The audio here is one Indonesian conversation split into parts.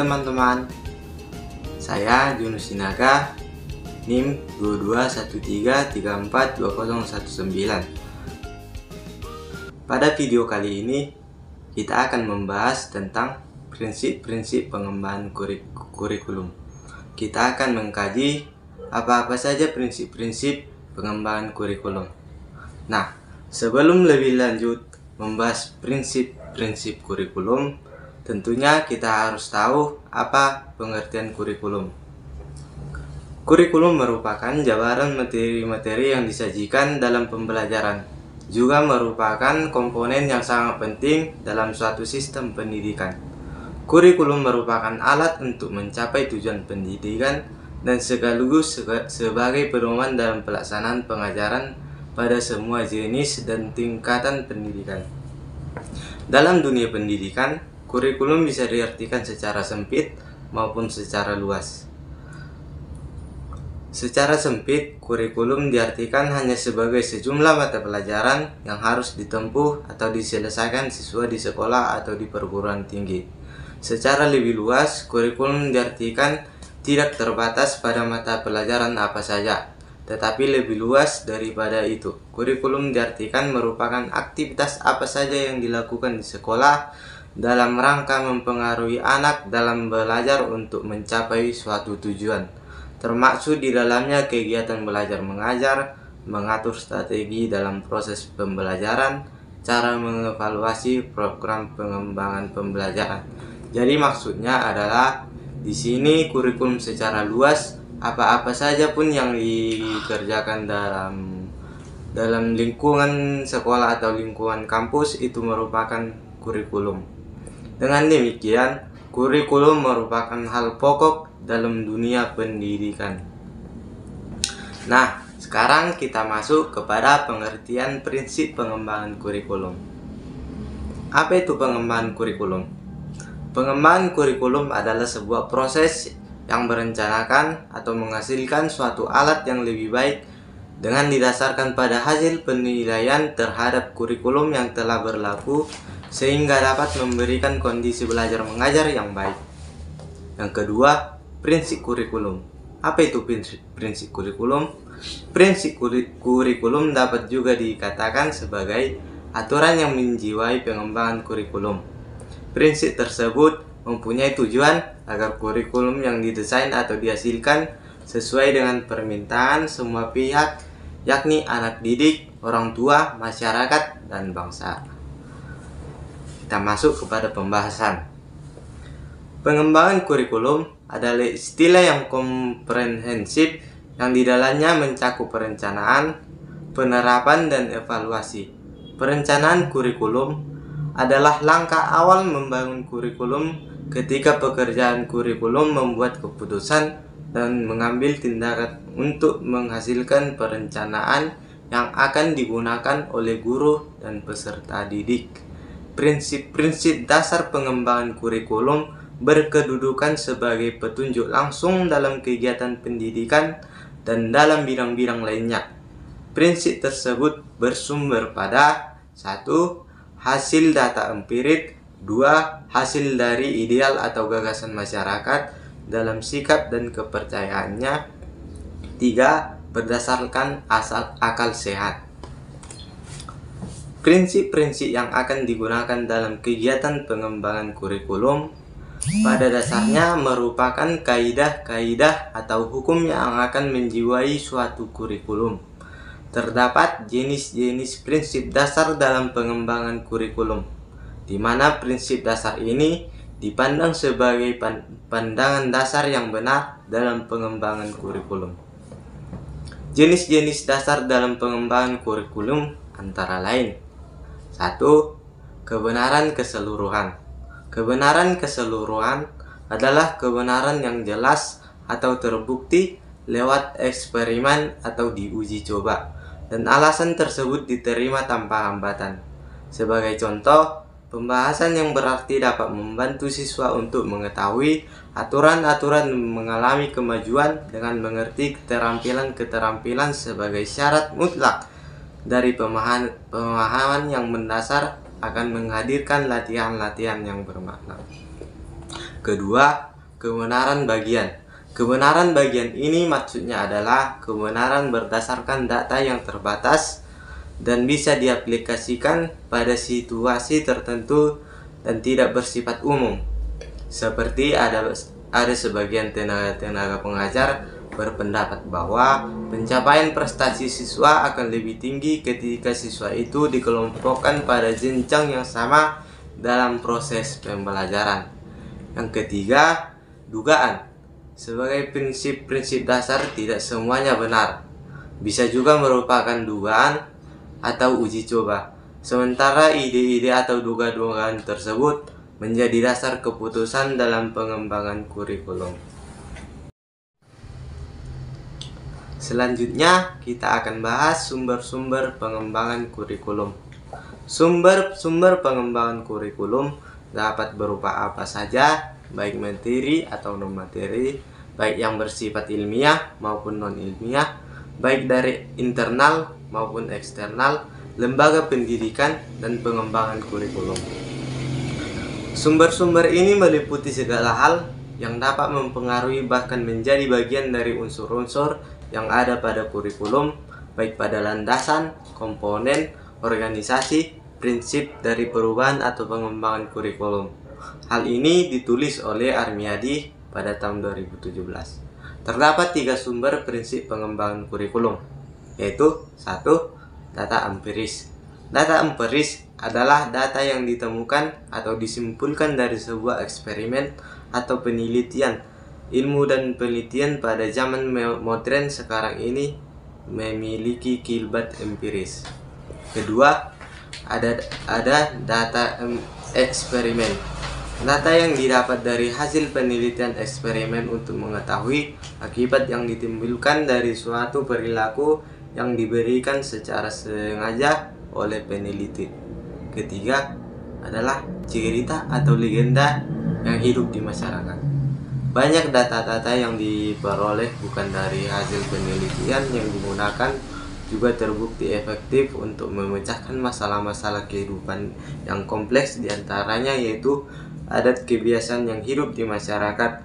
teman-teman, saya Junus Sinaga, NIM 2213342019. Pada video kali ini, kita akan membahas tentang prinsip-prinsip pengembangan kurikulum. Kita akan mengkaji apa-apa saja prinsip-prinsip pengembangan kurikulum. Nah, sebelum lebih lanjut membahas prinsip-prinsip kurikulum, tentunya kita harus tahu apa pengertian kurikulum. Kurikulum merupakan jabaran materi-materi yang disajikan dalam pembelajaran, juga merupakan komponen yang sangat penting dalam suatu sistem pendidikan. Kurikulum merupakan alat untuk mencapai tujuan pendidikan dan sekaligus sebagai pedoman dalam pelaksanaan pengajaran pada semua jenis dan tingkatan pendidikan. Dalam dunia pendidikan, kurikulum bisa diartikan secara sempit maupun secara luas. Secara sempit, kurikulum diartikan hanya sebagai sejumlah mata pelajaran yang harus ditempuh atau diselesaikan siswa di sekolah atau di perguruan tinggi. Secara lebih luas, kurikulum diartikan tidak terbatas pada mata pelajaran apa saja, tetapi lebih luas daripada itu. Kurikulum diartikan merupakan aktivitas apa saja yang dilakukan di sekolah dalam rangka mempengaruhi anak dalam belajar untuk mencapai suatu tujuan, termaksud di dalamnya kegiatan belajar mengajar, mengatur strategi dalam proses pembelajaran, cara mengevaluasi program pengembangan pembelajaran. Jadi maksudnya adalah di sini kurikulum secara luas apa-apa saja pun yang dikerjakan dalam lingkungan sekolah atau lingkungan kampus itu merupakan kurikulum. Dengan demikian, kurikulum merupakan hal pokok dalam dunia pendidikan. Nah, sekarang kita masuk kepada pengertian prinsip pengembangan kurikulum. Apa itu pengembangan kurikulum? Pengembangan kurikulum adalah sebuah proses yang merencanakan atau menghasilkan suatu alat yang lebih baik dengan didasarkan pada hasil penilaian terhadap kurikulum yang telah berlaku sehingga dapat memberikan kondisi belajar mengajar yang baik. Yang kedua, prinsip kurikulum. Apa itu prinsip kurikulum? Prinsip kurikulum dapat juga dikatakan sebagai aturan yang menjiwai pengembangan kurikulum. Prinsip tersebut mempunyai tujuan agar kurikulum yang didesain atau dihasilkan sesuai dengan permintaan semua pihak, yakni anak didik, orang tua, masyarakat, dan bangsa. Kita masuk kepada pembahasan. Pengembangan kurikulum adalah istilah yang komprehensif yang di dalamnya mencakup perencanaan, penerapan, dan evaluasi. Perencanaan kurikulum adalah langkah awal membangun kurikulum ketika pekerjaan kurikulum membuat keputusan dan mengambil tindakan untuk menghasilkan perencanaan yang akan digunakan oleh guru dan peserta didik. Prinsip-prinsip dasar pengembangan kurikulum berkedudukan sebagai petunjuk langsung dalam kegiatan pendidikan dan dalam bidang-bidang lainnya. Prinsip tersebut bersumber pada 1. Hasil data empirik, 2. Hasil dari ideal atau gagasan masyarakat dalam sikap dan kepercayaannya, 3. Berdasarkan akal sehat. Prinsip-prinsip yang akan digunakan dalam kegiatan pengembangan kurikulum pada dasarnya merupakan kaidah-kaidah atau hukum yang akan menjiwai suatu kurikulum. Terdapat jenis-jenis prinsip dasar dalam pengembangan kurikulum, di mana prinsip dasar ini dipandang sebagai pandangan dasar yang benar dalam pengembangan kurikulum. Jenis-jenis dasar dalam pengembangan kurikulum antara lain: 1. Kebenaran keseluruhan. Kebenaran keseluruhan adalah kebenaran yang jelas atau terbukti lewat eksperimen atau diuji coba, dan alasan tersebut diterima tanpa hambatan. Sebagai contoh, pembahasan yang berarti dapat membantu siswa untuk mengetahui aturan-aturan mengalami kemajuan dengan mengerti keterampilan-keterampilan sebagai syarat mutlak dari pemahaman yang mendasar akan menghadirkan latihan-latihan yang bermakna. Kedua, kebenaran bagian. Kebenaran bagian ini maksudnya adalah kebenaran berdasarkan data yang terbatas dan bisa diaplikasikan pada situasi tertentu dan tidak bersifat umum. Seperti ada sebagian tenaga pengajar berpendapat bahwa pencapaian prestasi siswa akan lebih tinggi ketika siswa itu dikelompokkan pada jenjang yang sama dalam proses pembelajaran. Yang ketiga, dugaan. Sebagai prinsip-prinsip dasar, tidak semuanya benar. Bisa juga merupakan dugaan atau uji coba. Sementara ide-ide atau duga-dugaan tersebut menjadi dasar keputusan dalam pengembangan kurikulum. Selanjutnya, kita akan bahas sumber-sumber pengembangan kurikulum. Sumber-sumber pengembangan kurikulum dapat berupa apa saja, baik materi atau non-materi, baik yang bersifat ilmiah maupun non-ilmiah, baik dari internal maupun eksternal, lembaga pendidikan, dan pengembangan kurikulum. Sumber-sumber ini meliputi segala hal yang dapat mempengaruhi bahkan menjadi bagian dari unsur-unsur yang ada pada kurikulum, baik pada landasan, komponen, organisasi, prinsip dari perubahan atau pengembangan kurikulum. Hal ini ditulis oleh Armiadi pada tahun 2017. Terdapat 3 sumber prinsip pengembangan kurikulum, yaitu 1. Data empiris. Data empiris adalah data yang ditemukan atau disimpulkan dari sebuah eksperimen atau penelitian. Ilmu dan penelitian pada zaman modern sekarang ini memiliki kilbat empiris. Kedua, ada data eksperimen. Data yang didapat dari hasil penelitian eksperimen untuk mengetahui akibat yang ditimbulkan dari suatu perilaku yang diberikan secara sengaja oleh peneliti. Ketiga adalah cerita atau legenda yang hidup di masyarakat. Banyak data-data yang diperoleh bukan dari hasil penelitian yang digunakan juga terbukti efektif untuk memecahkan masalah-masalah kehidupan yang kompleks, diantaranya yaitu adat kebiasaan yang hidup di masyarakat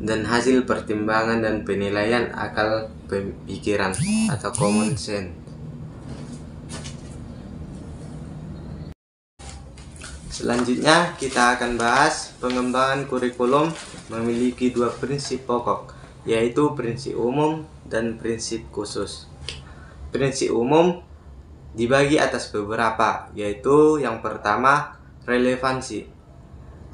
dan hasil pertimbangan dan penilaian akal pemikiran atau common sense. Selanjutnya kita akan bahas pengembangan kurikulum memiliki 2 prinsip pokok, yaitu prinsip umum dan prinsip khusus. Prinsip umum dibagi atas beberapa, yaitu yang pertama, relevansi.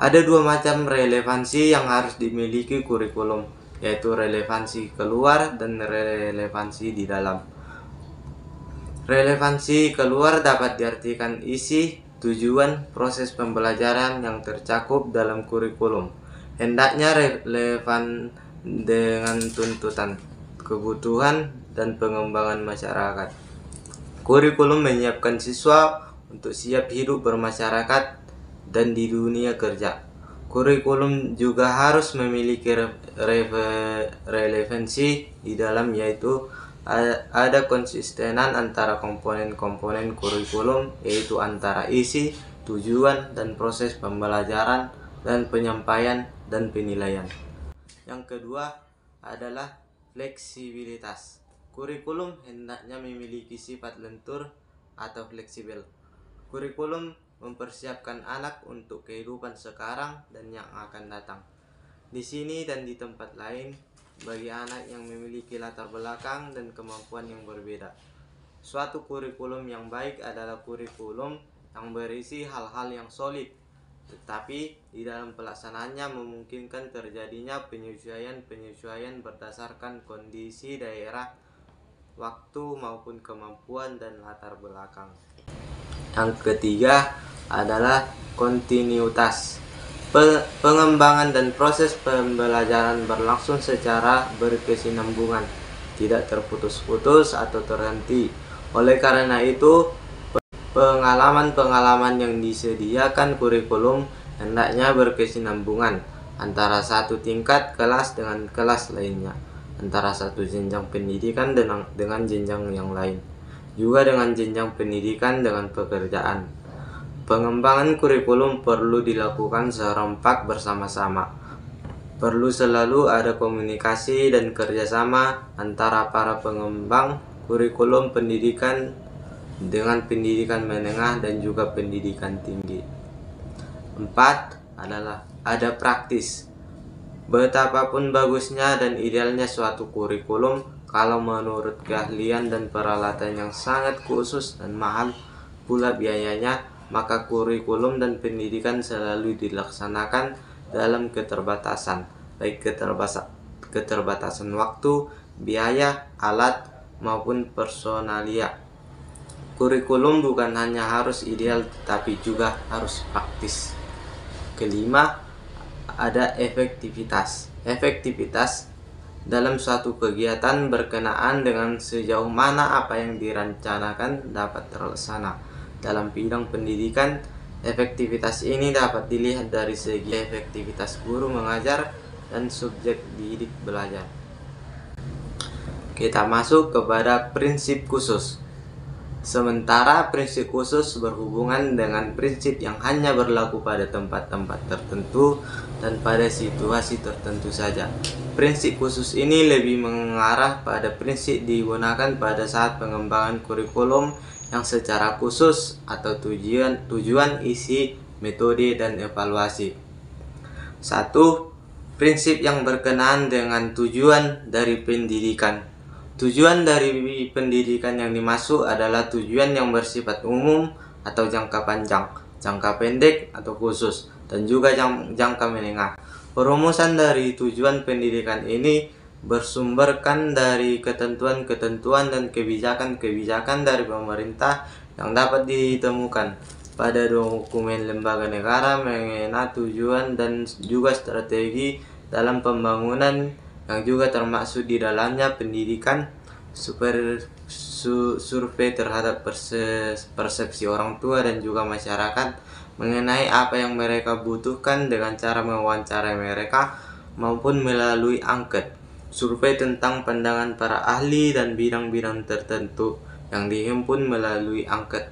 Ada 2 macam relevansi yang harus dimiliki kurikulum, yaitu relevansi keluar dan relevansi di dalam. Relevansi keluar dapat diartikan isi, tujuan, proses pembelajaran yang tercakup dalam kurikulum. Hendaknya relevan dengan tuntutan, kebutuhan, dan pengembangan masyarakat. Kurikulum menyiapkan siswa untuk siap hidup bermasyarakat dan di dunia kerja. Kurikulum juga harus memiliki relevansi di dalam, yaitu ada konsistenan antara komponen-komponen kurikulum, yaitu antara isi, tujuan, dan proses pembelajaran dan penyampaian dan penilaian. Yang kedua adalah fleksibilitas. Kurikulum hendaknya memiliki sifat lentur atau fleksibel. Kurikulum mempersiapkan anak untuk kehidupan sekarang dan yang akan datang. Di sini dan di tempat lain, bagi anak yang memiliki latar belakang dan kemampuan yang berbeda. Suatu kurikulum yang baik adalah kurikulum yang berisi hal-hal yang solid, tetapi di dalam pelaksanaannya memungkinkan terjadinya penyesuaian berdasarkan kondisi daerah, waktu maupun kemampuan dan latar belakang. Yang ketiga adalah kontinuitas. Pengembangan dan proses pembelajaran berlangsung secara berkesinambungan, tidak terputus-putus atau terhenti. Oleh karena itu, pengalaman-pengalaman yang disediakan kurikulum hendaknya berkesinambungan antara satu tingkat kelas dengan kelas lainnya, antara satu jenjang pendidikan dengan jenjang yang lain, juga dengan jenjang pendidikan dengan pekerjaan. Pengembangan kurikulum perlu dilakukan serempak bersama-sama. Perlu selalu ada komunikasi dan kerjasama antara para pengembang kurikulum pendidikan dengan pendidikan menengah dan juga pendidikan tinggi. 4 adalah ada praktis. Betapapun bagusnya dan idealnya suatu kurikulum, kalau menurut keahlian dan peralatan yang sangat khusus dan mahal pula biayanya, maka kurikulum dan pendidikan selalu dilaksanakan dalam keterbatasan, baik keterbatasan waktu, biaya, alat, maupun personalia. Kurikulum bukan hanya harus ideal, tapi juga harus praktis. Kelima, ada efektivitas. Efektivitas dalam suatu kegiatan berkenaan dengan sejauh mana apa yang direncanakan dapat terlaksana. Dalam bidang pendidikan, efektivitas ini dapat dilihat dari segi efektivitas guru mengajar dan subjek didik belajar. Kita masuk kepada prinsip khusus. Sementara prinsip khusus berhubungan dengan prinsip yang hanya berlaku pada tempat-tempat tertentu dan pada situasi tertentu saja. Prinsip khusus ini lebih mengarah pada prinsip digunakan pada saat pengembangan kurikulum yang secara khusus atau tujuan, isi, metode, dan evaluasi. 1. Prinsip yang berkenaan dengan tujuan dari pendidikan. Tujuan dari pendidikan yang dimaksud adalah tujuan yang bersifat umum atau jangka panjang, jangka pendek atau khusus, dan juga jangka menengah. Perumusan dari tujuan pendidikan ini bersumberkan dari ketentuan-ketentuan dan kebijakan-kebijakan dari pemerintah yang dapat ditemukan pada dokumen lembaga negara mengenai tujuan dan juga strategi dalam pembangunan, yang juga termasuk di dalamnya pendidikan, survei terhadap persepsi orang tua dan juga masyarakat mengenai apa yang mereka butuhkan dengan cara mewawancarai mereka maupun melalui angket, survei tentang pandangan para ahli dan bidang-bidang tertentu yang dihimpun melalui angket,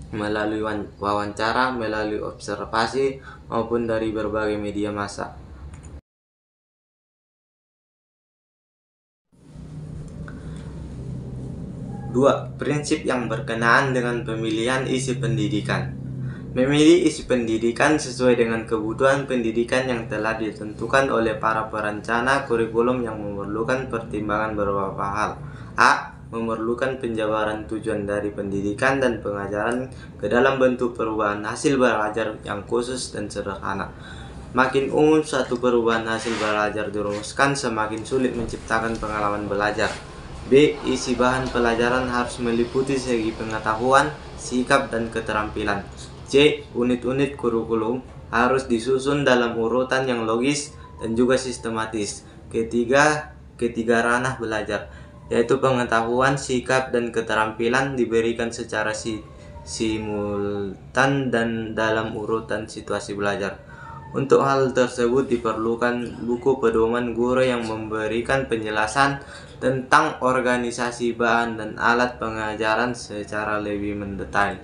melalui wawancara, melalui observasi, maupun dari berbagai media massa. 2. Prinsip yang berkenaan dengan pemilihan isi pendidikan. Memilih isi pendidikan sesuai dengan kebutuhan pendidikan yang telah ditentukan oleh para perencana kurikulum yang memerlukan pertimbangan beberapa hal. A. Memerlukan penjabaran tujuan dari pendidikan dan pengajaran ke dalam bentuk perubahan hasil belajar yang khusus dan sederhana. Makin umum suatu perubahan hasil belajar dirumuskan, semakin sulit menciptakan pengalaman belajar. B. Isi bahan pelajaran harus meliputi segi pengetahuan, sikap, dan keterampilan. C. Unit-unit kurikulum harus disusun dalam urutan yang logis dan juga sistematis. Ketiga ranah belajar, yaitu pengetahuan, sikap, dan keterampilan diberikan secara simultan dan dalam urutan situasi belajar. Untuk hal tersebut diperlukan buku pedoman guru yang memberikan penjelasan tentang organisasi bahan dan alat pengajaran secara lebih mendetail.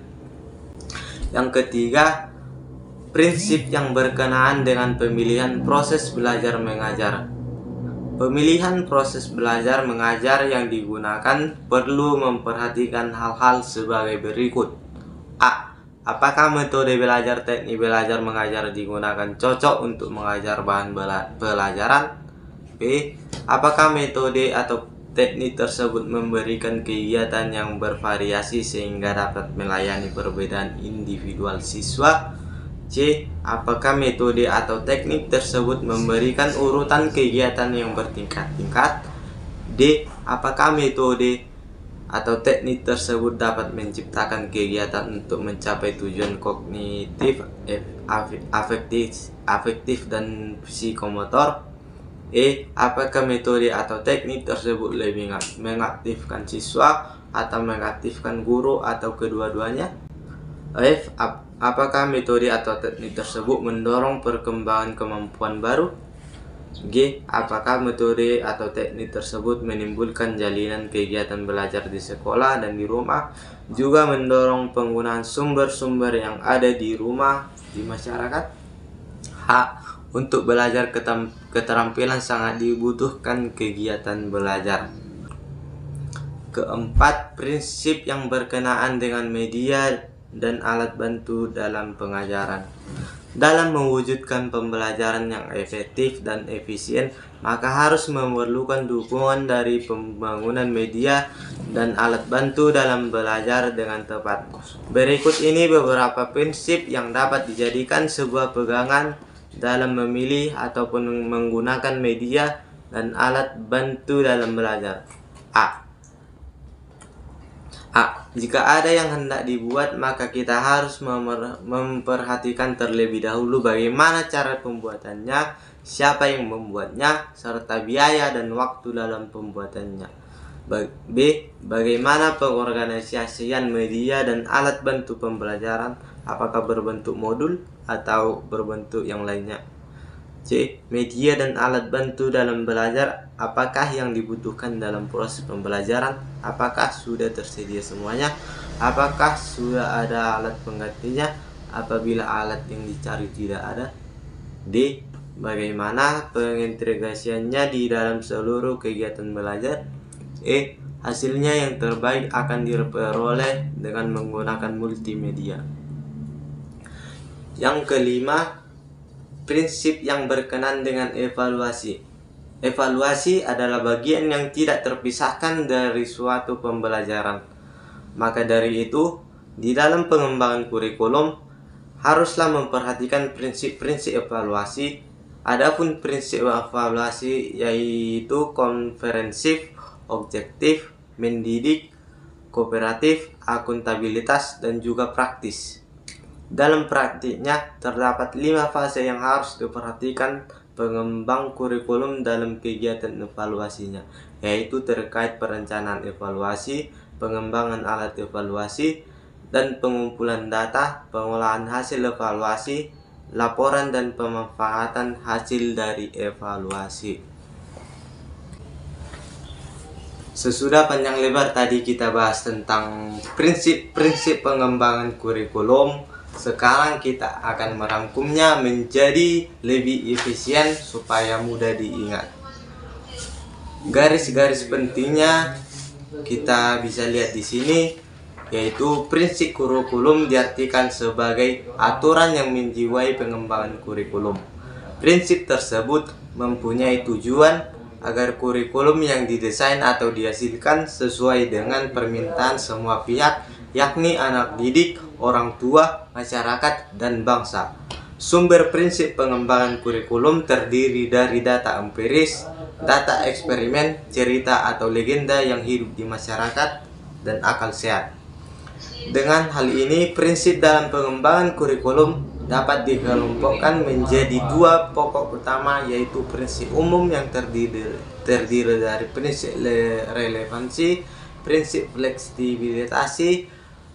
Yang ketiga, prinsip yang berkenaan dengan pemilihan proses belajar mengajar. Pemilihan proses belajar mengajar yang digunakan perlu memperhatikan hal-hal sebagai berikut. A. Apakah metode belajar teknik belajar mengajar digunakan cocok untuk mengajar bahan pelajaran? B. Apakah metode atau teknik tersebut memberikan kegiatan yang bervariasi sehingga dapat melayani perbedaan individual siswa? C. Apakah metode atau teknik tersebut memberikan urutan kegiatan yang bertingkat-tingkat? D. Apakah metode atau teknik tersebut dapat menciptakan kegiatan untuk mencapai tujuan kognitif, afektif, dan psikomotor? E. Apakah metode atau teknik tersebut lebih mengaktifkan siswa atau mengaktifkan guru atau kedua-duanya? F. Apakah metode atau teknik tersebut mendorong perkembangan kemampuan baru? G. Apakah metode atau teknik tersebut menimbulkan jalinan kegiatan belajar di sekolah dan di rumah, juga mendorong penggunaan sumber-sumber yang ada di rumah di masyarakat? H. Untuk belajar keterampilan sangat dibutuhkan kegiatan belajar. Keempat, prinsip yang berkenaan dengan media dan alat bantu dalam pengajaran. Dalam mewujudkan pembelajaran yang efektif dan efisien, maka harus memerlukan dukungan dari pembangunan media dan alat bantu dalam belajar dengan tepat. Berikut ini beberapa prinsip yang dapat dijadikan sebuah pegangan dalam memilih ataupun menggunakan media dan alat bantu dalam belajar. Jika ada yang hendak dibuat, maka kita harus memperhatikan terlebih dahulu bagaimana cara pembuatannya, siapa yang membuatnya, serta biaya dan waktu dalam pembuatannya. B. Bagaimana pengorganisasian media dan alat bantu pembelajaran, apakah berbentuk modul atau berbentuk yang lainnya. C. Media dan alat bantu dalam belajar, apakah yang dibutuhkan dalam proses pembelajaran, apakah sudah tersedia semuanya, apakah sudah ada alat penggantinya apabila alat yang dicari tidak ada. D. Bagaimana pengintegrasiannya di dalam seluruh kegiatan belajar. E. Hasilnya yang terbaik akan diperoleh dengan menggunakan multimedia. Yang kelima, prinsip yang berkenaan dengan evaluasi. Evaluasi adalah bagian yang tidak terpisahkan dari suatu pembelajaran. Maka dari itu, di dalam pengembangan kurikulum, haruslah memperhatikan prinsip-prinsip evaluasi. Adapun prinsip evaluasi yaitu komprehensif, objektif, mendidik, kooperatif, akuntabilitas, dan juga praktis. Dalam praktiknya, terdapat 5 fase yang harus diperhatikan pengembang kurikulum dalam kegiatan evaluasinya, yaitu terkait perencanaan evaluasi, pengembangan alat evaluasi, dan pengumpulan data, pengolahan hasil evaluasi, laporan dan pemanfaatan hasil dari evaluasi. Sesudah panjang lebar tadi kita bahas tentang prinsip-prinsip pengembangan kurikulum. Sekarang kita akan merangkumnya menjadi lebih efisien supaya mudah diingat. Garis-garis pentingnya kita bisa lihat di sini, yaitu prinsip kurikulum diartikan sebagai aturan yang menjiwai pengembangan kurikulum. Prinsip tersebut mempunyai tujuan agar kurikulum yang didesain atau dihasilkan sesuai dengan permintaan semua pihak, yakni anak didik, orang tua, masyarakat, dan bangsa. Sumber prinsip pengembangan kurikulum terdiri dari data empiris, data eksperimen, cerita atau legenda yang hidup di masyarakat, dan akal sehat. Dengan hal ini, prinsip dalam pengembangan kurikulum dapat dikelompokkan menjadi 2 pokok utama, yaitu prinsip umum yang terdiri dari prinsip relevansi, prinsip fleksibilitas,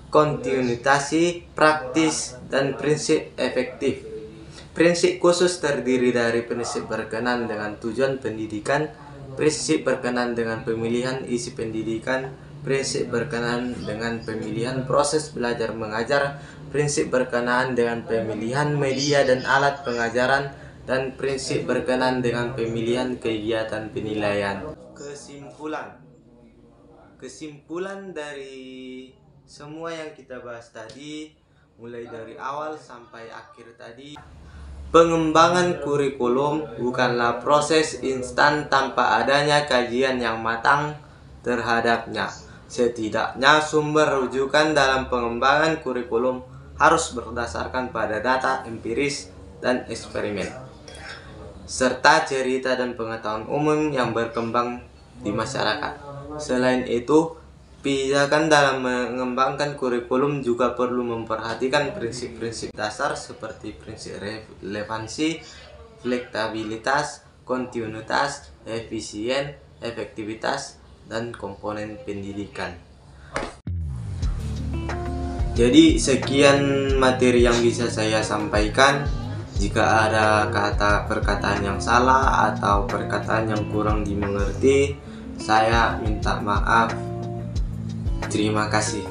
kontinuitas, praktis, dan prinsip efektif. Prinsip khusus terdiri dari prinsip berkenaan dengan tujuan pendidikan, prinsip berkenaan dengan pemilihan isi pendidikan, prinsip berkenaan dengan pemilihan proses belajar mengajar, prinsip berkenaan dengan pemilihan media dan alat pengajaran, dan prinsip berkenaan dengan pemilihan kegiatan penilaian. Kesimpulan dari semua yang kita bahas tadi, mulai dari awal sampai akhir tadi, pengembangan kurikulum bukanlah proses instan tanpa adanya kajian yang matang terhadapnya. Setidaknya sumber rujukan dalam pengembangan kurikulum harus berdasarkan pada data empiris dan eksperimen, serta cerita dan pengetahuan umum yang berkembang di masyarakat. Selain itu, pijakan dalam mengembangkan kurikulum juga perlu memperhatikan prinsip-prinsip dasar seperti prinsip relevansi, fleksibilitas, kontinuitas, efisien, efektivitas, dan komponen pendidikan. Jadi sekian materi yang bisa saya sampaikan. Jika ada perkataan yang salah atau perkataan yang kurang dimengerti, saya minta maaf. Terima kasih.